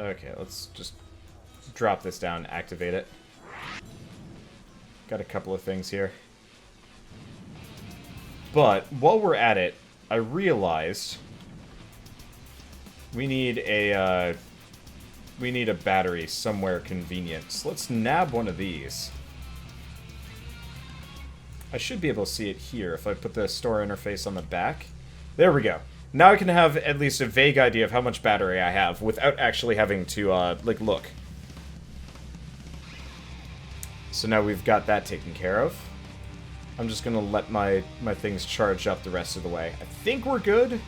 Okay, let's just drop this down, activate it. Got a couple of things here. But while we're at it, I realized we need a battery somewhere convenient. So let's nab one of these. I should be able to see it here if I put the store interface on the back. There we go. Now I can have at least a vague idea of how much battery I have without actually having to, like, look. So now we've got that taken care of. I'm just gonna let my things charge up the rest of the way. I think we're good.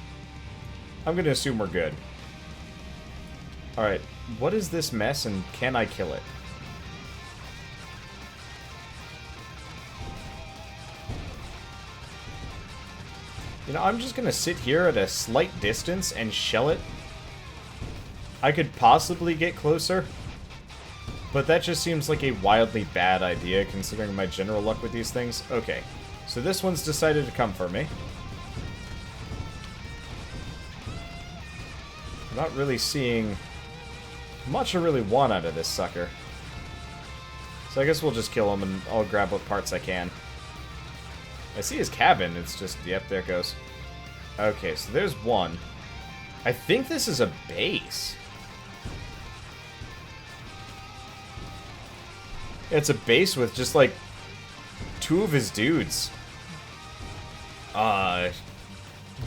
I'm gonna assume we're good. Alright, what is this mess and can I kill it? You know, I'm just gonna sit here at a slight distance and shell it. I could possibly get closer, but that just seems like a wildly bad idea considering my general luck with these things. Okay, so this one's decided to come for me. I'm not really seeing much I really want out of this sucker. So I guess we'll just kill him and I'll grab what parts I can. I see his cabin, it's just, yep, there it goes. Okay, so there's one. I think this is a base. It's a base with just, like, 2 of his dudes.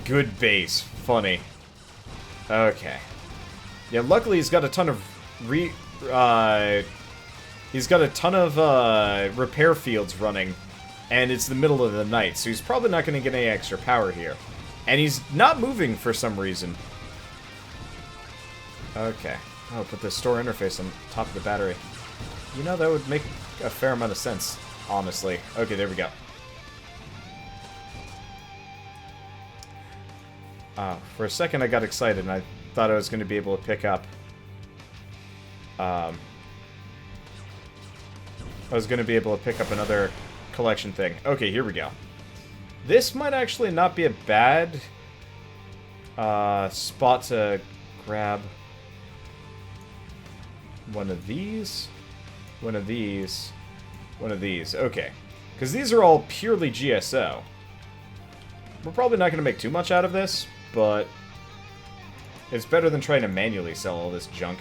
Good base. Funny. Okay. Yeah, luckily he's got a ton of repair fields running. And it's the middle of the night, so he's probably not going to get any extra power here. And he's not moving for some reason. Okay. I'll put the store interface on top of the battery. You know, that would make a fair amount of sense, honestly. Okay, there we go. For a second I got excited and I thought I was going to be able to pick up... I was going to be able to pick up another collection thing. Okay, here we go. This might actually not be a bad spot to grab one of these, one of these, one of these. Okay, because these are all purely GSO. We're probably not going to make too much out of this, but it's better than trying to manually sell all this junk.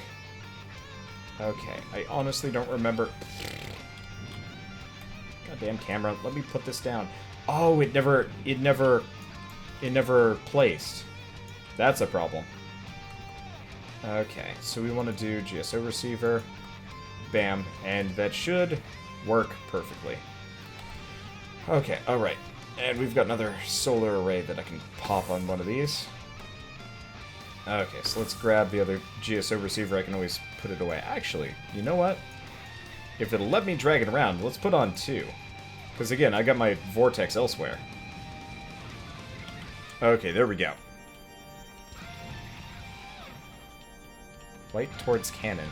Okay, I honestly don't remember... Goddamn camera, let me put this down. Oh, it never placed. That's a problem. Okay, so we want to do GSO receiver. Bam, and that should work perfectly. Okay, alright. And we've got another solar array that I can pop on one of these. Okay, so let's grab the other GSO receiver. I can always put it away. Actually, you know what? If it'll let me drag it around, let's put on 2. Because again, I got my vortex elsewhere. Okay, there we go. Light towards cannon.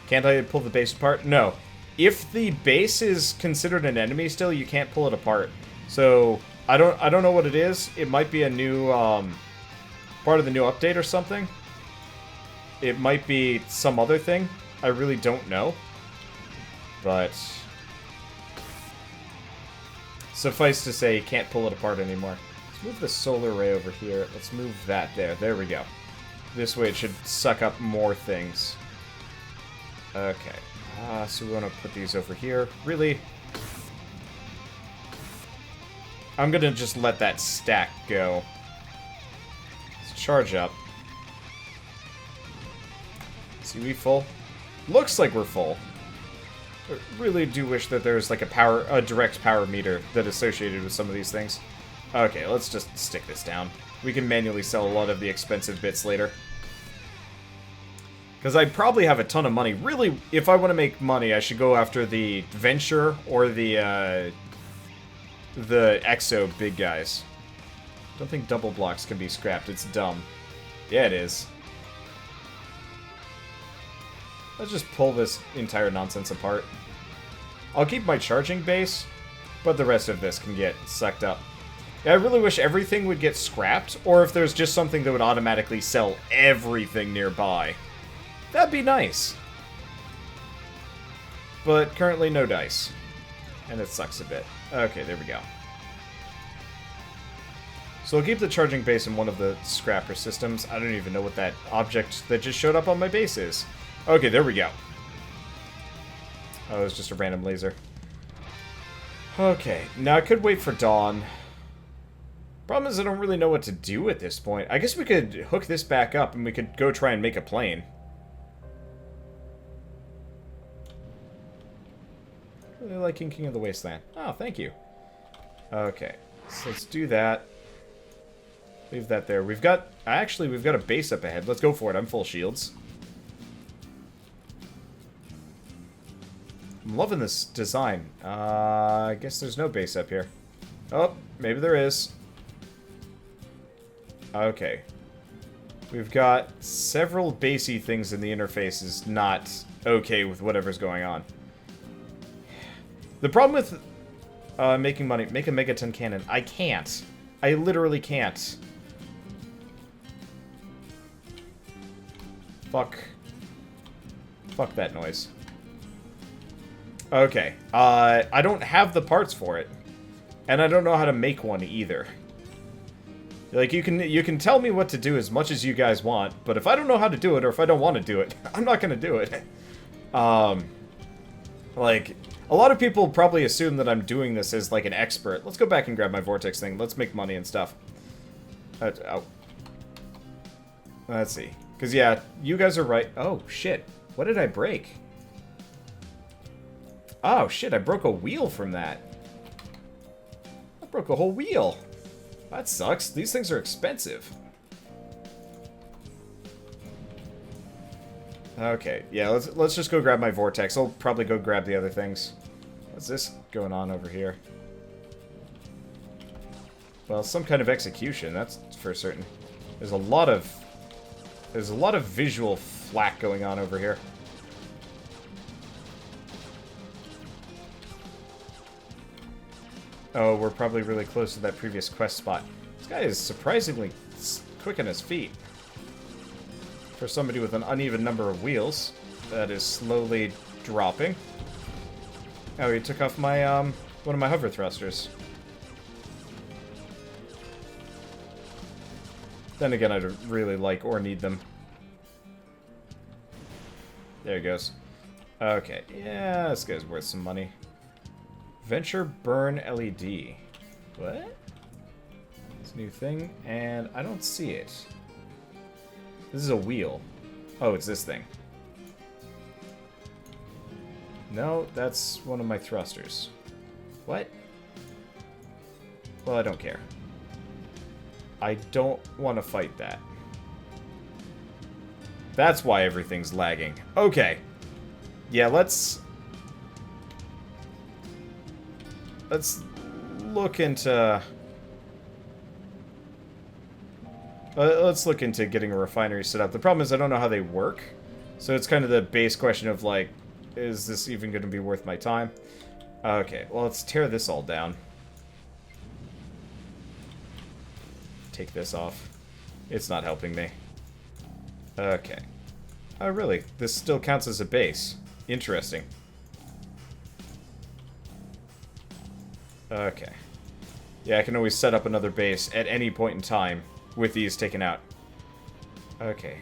Can't I pull the base apart? No. If the base is considered an enemy still, you can't pull it apart. So, I don't know what it is. It might be a new, part of the new update or something. It might be some other thing. I really don't know. But suffice to say, you can't pull it apart anymore. Let's move the solar array over here. Let's move that there. There we go. This way it should suck up more things. Okay. So we want to put these over here. Really? I'm going to just let that stack go. Let's charge up. See, we full? Looks like we're full. I really do wish that there's like a direct power meter that is associated with some of these things. Okay, let's just stick this down. We can manually sell a lot of the expensive bits later. Because I probably have a ton of money. Really, if I want to make money, I should go after the Venture or the Exo big guys. Don't think double blocks can be scrapped. It's dumb. Yeah, it is. Let's just pull this entire nonsense apart. I'll keep my charging base, but the rest of this can get sucked up. I really wish everything would get scrapped, or if there's just something that would automatically sell everything nearby. That'd be nice. But currently no dice. And it sucks a bit. Okay, there we go. So I'll keep the charging base in one of the scrapper systems. I don't even know what that object that just showed up on my base is. Okay, there we go. Oh, it was just a random laser. Okay, now I could wait for dawn. Problem is I don't really know what to do at this point. I guess we could hook this back up and we could go try and make a plane. Really liking King of the Wasteland. Oh, thank you. Okay, so let's do that. Leave that there. We've got... Actually, we've got a base up ahead. Let's go for it. I'm full shields. I'm loving this design. I guess there's no base up here. Oh, maybe there is. Okay. We've got several basey things in the interface is not okay with whatever's going on. The problem with making money... Make a megaton cannon. I can't. I literally can't. Fuck. Fuck that noise. Okay. I don't have the parts for it. And I don't know how to make one either. Like, you can tell me what to do as much as you guys want, but if I don't know how to do it, or if I don't want to do it, I'm not gonna do it. Like, a lot of people probably assume that I'm doing this as, like, an expert. Let's go back and grab my vortex thing. Let's make money and stuff. Oh. Let's see. Because, yeah, you guys are right. Oh, shit. What did I break? Oh, shit, I broke a wheel from that. I broke a whole wheel. That sucks. These things are expensive. Okay, yeah, let's just go grab my vortex. I'll probably go grab the other things. What's this going on over here? Well, some kind of execution, that's for certain. There's a lot of visual flack going on over here. Oh, we're probably really close to that previous quest spot. This guy is surprisingly quick on his feet. For somebody with an uneven number of wheels, that is slowly dropping. Oh, he took off my, one of my hover thrusters. Then again, I don't really like or need them. There he goes. Okay, yeah, this guy's worth some money. Venture burn LED. What? It's a new thing, and I don't see it. This is a wheel. Oh, it's this thing. No, that's one of my thrusters. What? Well, I don't care. I don't want to fight that. That's why everything's lagging. Okay. Yeah, let's look into... let's look into getting a refinery set up. The problem is I don't know how they work. So it's kind of the base question of, like, is this even going to be worth my time? Okay, well, let's tear this all down. Take this off. It's not helping me. Okay. Oh, really? This still counts as a base. Interesting. Okay. Yeah, I can always set up another base at any point in time with these taken out. Okay.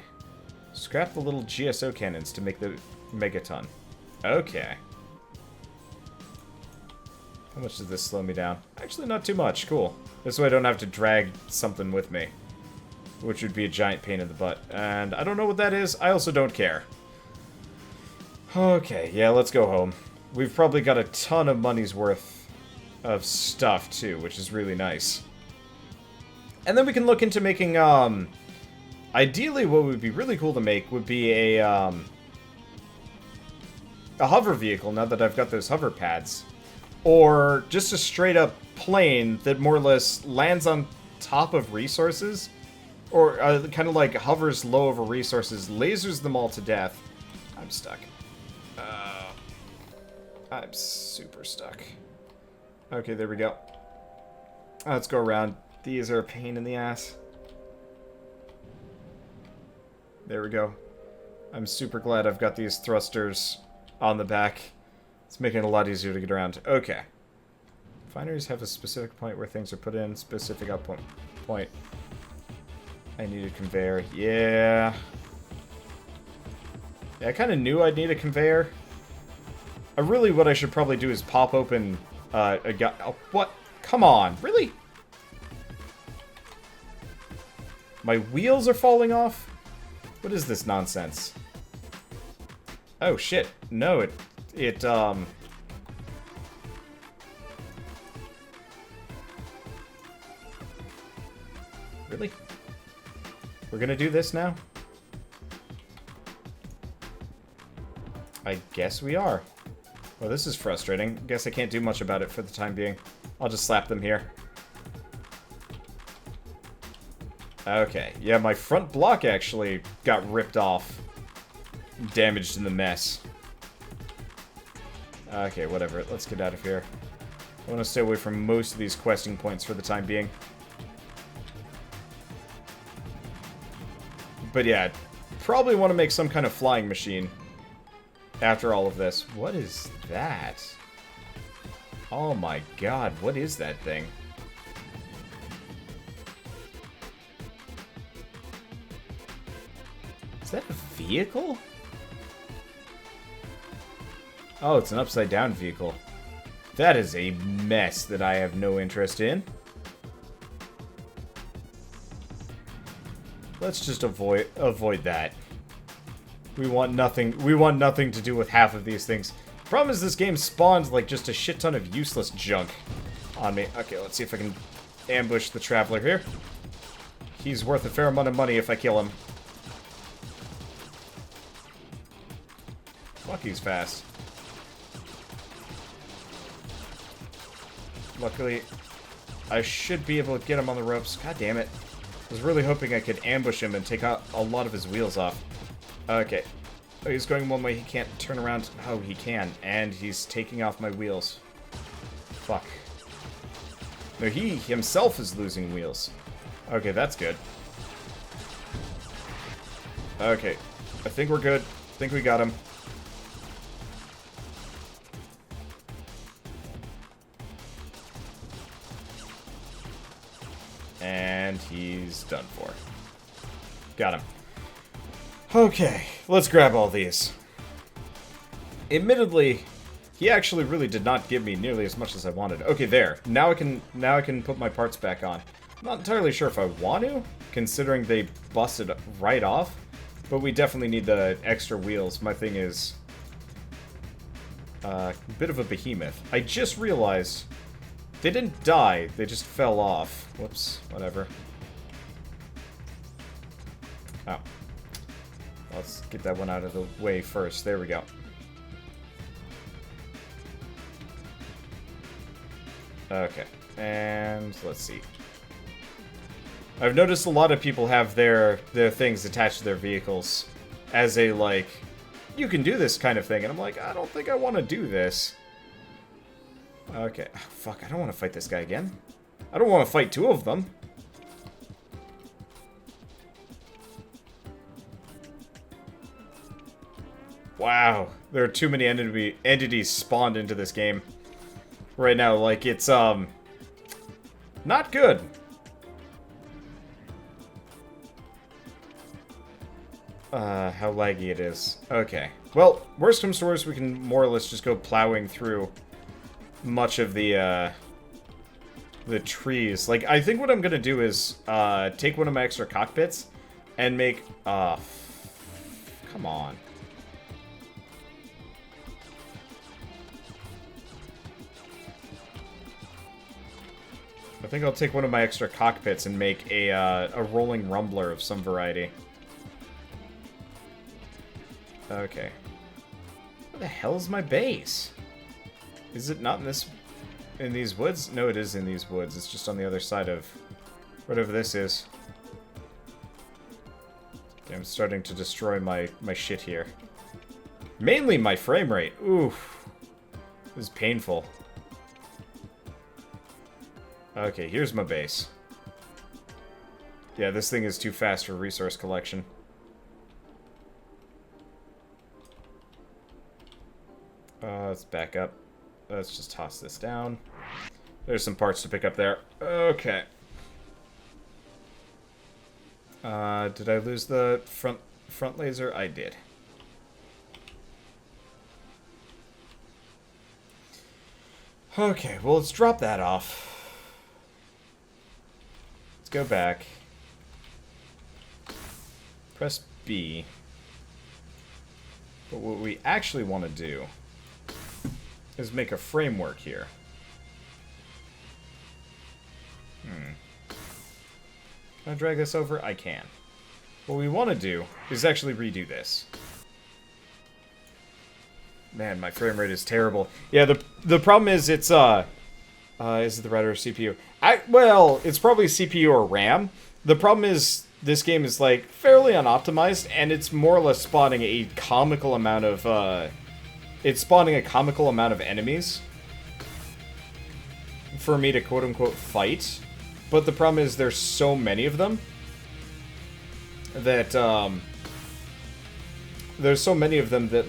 Scrap the little GSO cannons to make the megaton. Okay. How much does this slow me down? Actually, not too much. Cool. This way I don't have to drag something with me, which would be a giant pain in the butt. And I don't know what that is. I also don't care. Okay, yeah, let's go home. We've probably got a ton of money's worth of stuff, too, which is really nice. And then we can look into making, ideally, what would be really cool to make would be a hover vehicle, now that I've got those hover pads. Or just a straight-up plane that more or less lands on top of resources. Or kind of like hovers low over resources, lasers them all to death. I'm stuck. I'm super stuck. Okay, there we go. Let's go around. These are a pain in the ass. There we go. I'm super glad I've got these thrusters on the back. It's making it a lot easier to get around. Okay. Refineries have a specific point where things are put in. Specific output point. I need a conveyor. Yeah. Yeah, I kind of knew I'd need a conveyor. Really, what I should probably do is pop open a guy. Oh, what? Come on. Really? My wheels are falling off? What is this nonsense? Oh, shit. No, Really? We're gonna do this now? I guess we are. Well, this is frustrating. Guess I can't do much about it for the time being. I'll just slap them here. Okay. Yeah, my front block actually got ripped off. Damaged in the mess. Okay, whatever. Let's get out of here. I want to stay away from most of these questing points for the time being. But yeah, probably want to make some kind of flying machine after all of this. What is that? Oh my god, what is that thing? Is that a vehicle? Oh, it's an upside-down vehicle. That is a mess that I have no interest in. Let's just avoid that. We want nothing to do with half of these things. Problem is this game spawns like just a shit ton of useless junk on me. Okay, let's see if I can ambush the traveler here. He's worth a fair amount of money if I kill him. Fuck, he's fast. Luckily, I should be able to get him on the ropes. God damn it. I was really hoping I could ambush him and take out a lot of his wheels off. Okay. Oh, he's going one way. He can't turn around. Oh, he can. And he's taking off my wheels. Fuck. No, he himself is losing wheels. Okay, that's good. Okay. I think we're good. I think we got him. And he's done for. Got him. Okay, let's grab all these. Admittedly, he actually really did not give me nearly as much as I wanted. Okay, there. Now I can put my parts back on. I'm not entirely sure if I want to, considering they busted right off. But we definitely need the extra wheels. My thing is a bit of a behemoth. I just realized they didn't die, they just fell off. Whoops, whatever. Oh. Let's get that one out of the way first. There we go. Okay, and let's see. I've noticed a lot of people have their things attached to their vehicles as a, like, you can do this kind of thing. And I'm like, I don't think I want to do this. Okay. Oh, fuck, I don't want to fight this guy again. I don't want to fight two of them. Wow. There are too many entities spawned into this game right now. Like, it's, not good. How laggy it is. Okay. Well, worst comes to worst, we can more or less just go plowing through much of the trees. Like, I think what I'm gonna do is, take one of my extra cockpits and make, come on. I think I'll take one of my extra cockpits and make a rolling rumbler of some variety. Okay. Where the hell's my base? Is it not in these woods? No, it is in these woods. It's just on the other side of whatever this is. Okay, I'm starting to destroy my shit here. Mainly my frame rate. Oof. This is painful. Okay, here's my base. Yeah, this thing is too fast for resource collection. Let's back up. Let's just toss this down. There's some parts to pick up there. Okay. Did I lose the front laser? I did. Okay, well, let's drop that off. Let's go back. Press B. But what we actually want to do is make a framework here. Can I drag this over? I can. What we want to do is actually redo this. Man, my frame rate is terrible. Yeah, the problem is it's is it the router or CPU? Well, it's probably CPU or RAM. The problem is this game is like fairly unoptimized, and it's more or less spawning a comical amount of it's spawning a comical amount of enemies for me to quote unquote fight. But the problem is there's so many of them that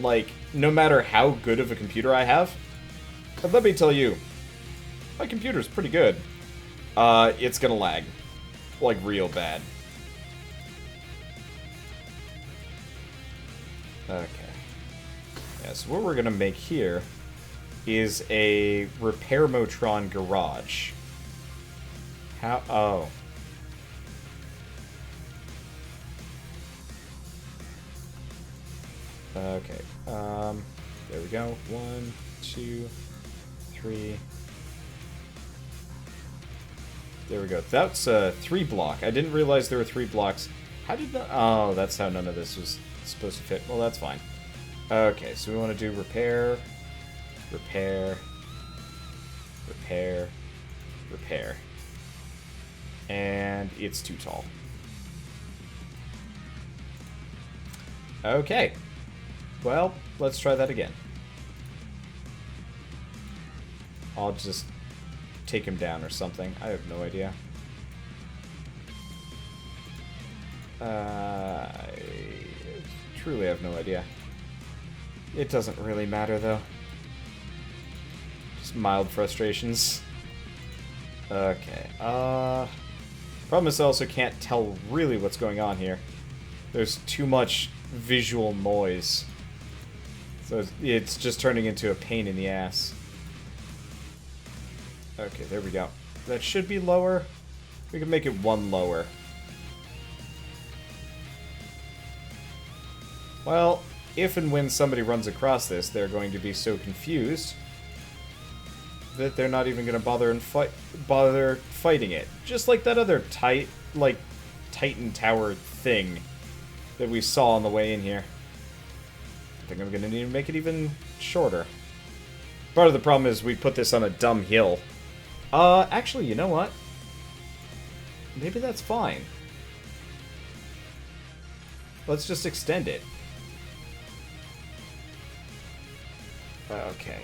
like no matter how good of a computer I have, but let me tell you, my computer's pretty good. It's gonna lag, like real bad. Okay. Yeah, so what we're gonna make here is a Repair Motron garage. How? Oh. Okay. There we go. 1, 2, 3. There we go. That's a 3 block. I didn't realize there were 3 blocks. How did that? Oh, that's how none of this was supposed to fit. Well, that's fine. Okay, so we want to do repair, repair, repair, repair. And it's too tall. Okay. Well, let's try that again. I'll just take him down or something. I have no idea. I truly have no idea. It doesn't really matter, though. Just mild frustrations. Okay. Problem is I also can't tell really what's going on here. There's too much visual noise. So it's just turning into a pain in the ass. Okay, there we go. That should be lower. We can make it 1 lower. Well, if and when somebody runs across this, they're going to be so confused that they're not even going to bother fighting it. Just like that other Titan Tower thing that we saw on the way in here. I think I'm going to need to make it even shorter. Part of the problem is we put this on a dumb hill. Actually, you know what? Maybe that's fine. Let's just extend it. Okay.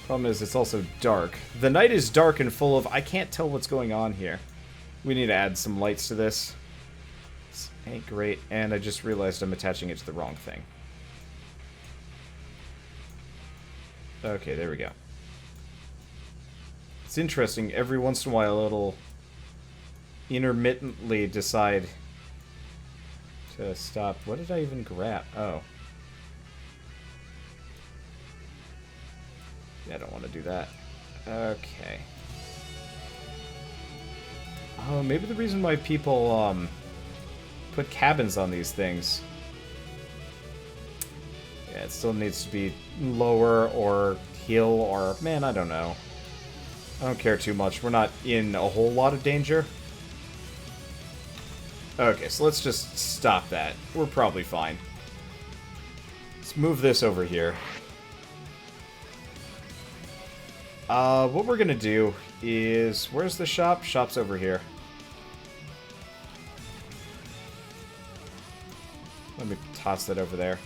Problem is, it's also dark. The night is dark and full of... I can't tell what's going on here. We need to add some lights to this. This ain't great. And I just realized I'm attaching it to the wrong thing. Okay, there we go. It's interesting. Every once in a while, it'll intermittently decide to stop. What did I even grab? Oh. Yeah, I don't want to do that. Okay. Oh, maybe the reason why people put cabins on these things. Yeah, it still needs to be lower or hill or... Man, I don't know. I don't care too much. We're not in a whole lot of danger. Okay, so let's just stop that. We're probably fine. Let's move this over here. What we're gonna do is... Where's the shop? Shop's over here. Let me toss that over there.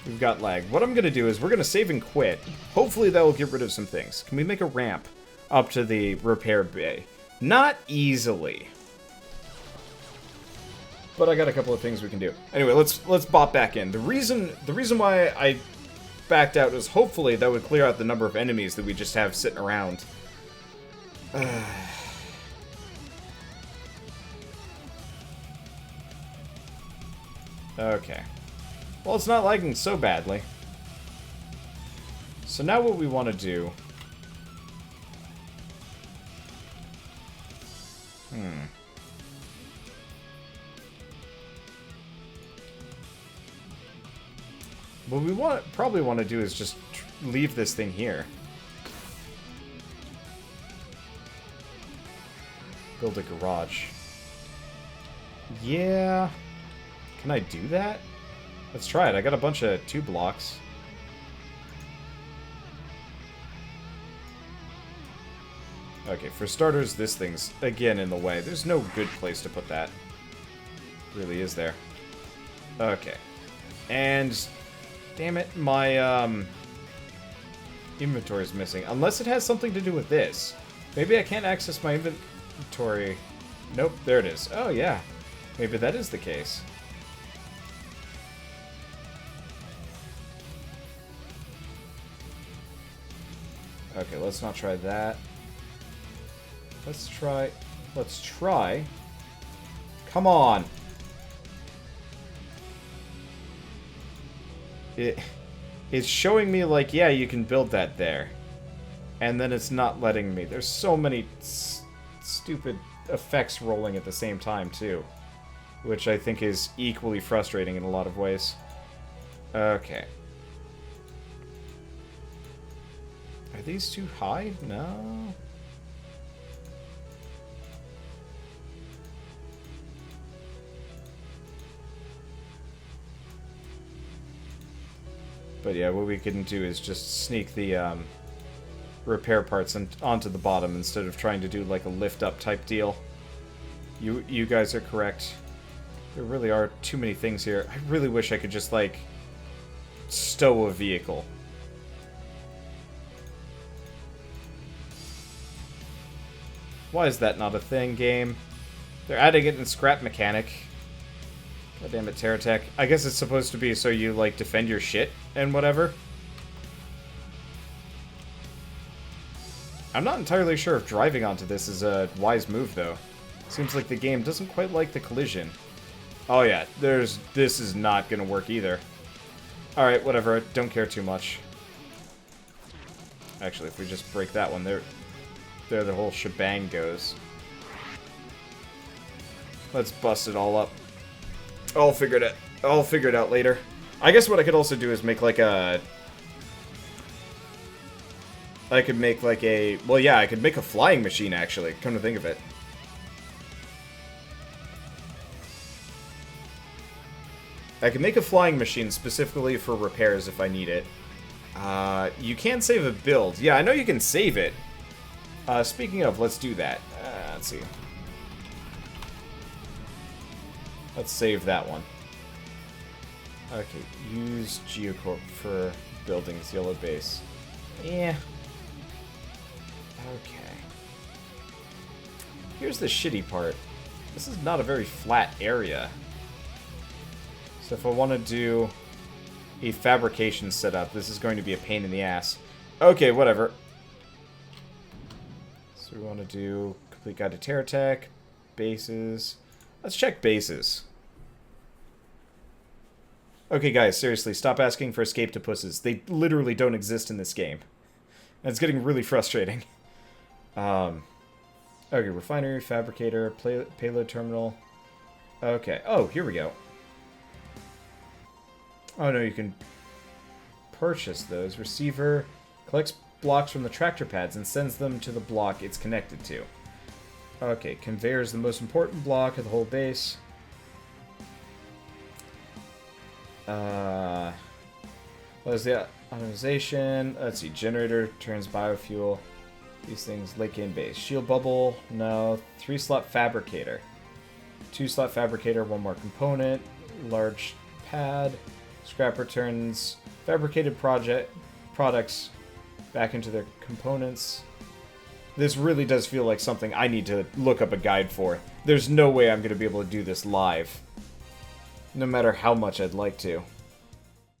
We've got lag. What I'm going to do is we're going to save and quit. Hopefully that will get rid of some things. Can we make a ramp up to the repair bay? Not easily. But I got a couple of things we can do. Anyway, let's bop back in. The reason why I backed out was hopefully that would clear out the number of enemies that we just have sitting around. Okay. Well, it's not lagging so badly. So now what we want to do... What we probably want to do is just leave this thing here. Build a garage. Yeah. Can I do that? Let's try it. I got a bunch of 2 blocks. Okay, for starters, this thing's again in the way. There's no good place to put that. Really, is there? Okay. And damn it, my inventory is missing. Unless it has something to do with this. Maybe I can't access my inventory. Nope, there it is. Oh yeah. Maybe that is the case. Okay, let's not try that. Let's try. Come on. It's showing me like, yeah, you can build that there. And then it's not letting me. There's so many stupid effects rolling at the same time, too. Which I think is equally frustrating in a lot of ways. Okay. Are these too high? No. But yeah, what we can do is just sneak the repair parts onto the bottom instead of trying to do like a lift up type deal. You guys are correct. There really are too many things here. I really wish I could just like stow a vehicle. Why is that not a thing, game? They're adding it in scrap mechanic. God damn it, TerraTech. I guess it's supposed to be so you, like, defend your shit and whatever. I'm not entirely sure if driving onto this is a wise move, though. Seems like the game doesn't quite like the collision. Oh yeah, this is not gonna work either. Alright, whatever, don't care too much. Actually, if we just break that one, there the whole shebang goes. Let's bust it all up. I'll figure it out later. I guess what I could also do is make like a... I could make like a... Well, yeah, I could make a flying machine, actually, come to think of it. I could make a flying machine specifically for repairs if I need it. You can save a build. Yeah, I know you can save it. Speaking of, let's do that. Let's see. Let's save that one. Okay, use Geocorp for buildings, yellow base. Yeah. Okay. Here's the shitty part. This is not a very flat area. So if I want to do a fabrication setup, this is going to be a pain in the ass. Okay, whatever. So we want to do complete guide to TerraTech, bases. Let's check bases. Okay, guys, seriously, stop asking for escape-to-pusses. They literally don't exist in this game. And it's getting really frustrating. Okay, refinery, fabricator, payload terminal. Okay, oh, here we go. Oh, no, you can purchase those. Receiver collects blocks from the tractor pads and sends them to the block it's connected to. Okay, conveyor is the most important block of the whole base. What is the optimization? Let's see, generator turns biofuel. These things, lake game base. Shield bubble, no. 3-slot fabricator. 2-slot fabricator, 1 more component. Large pad. Scrap returns fabricated products back into their components. This really does feel like something I need to look up a guide for. There's no way I'm going to be able to do this live. No matter how much I'd like to.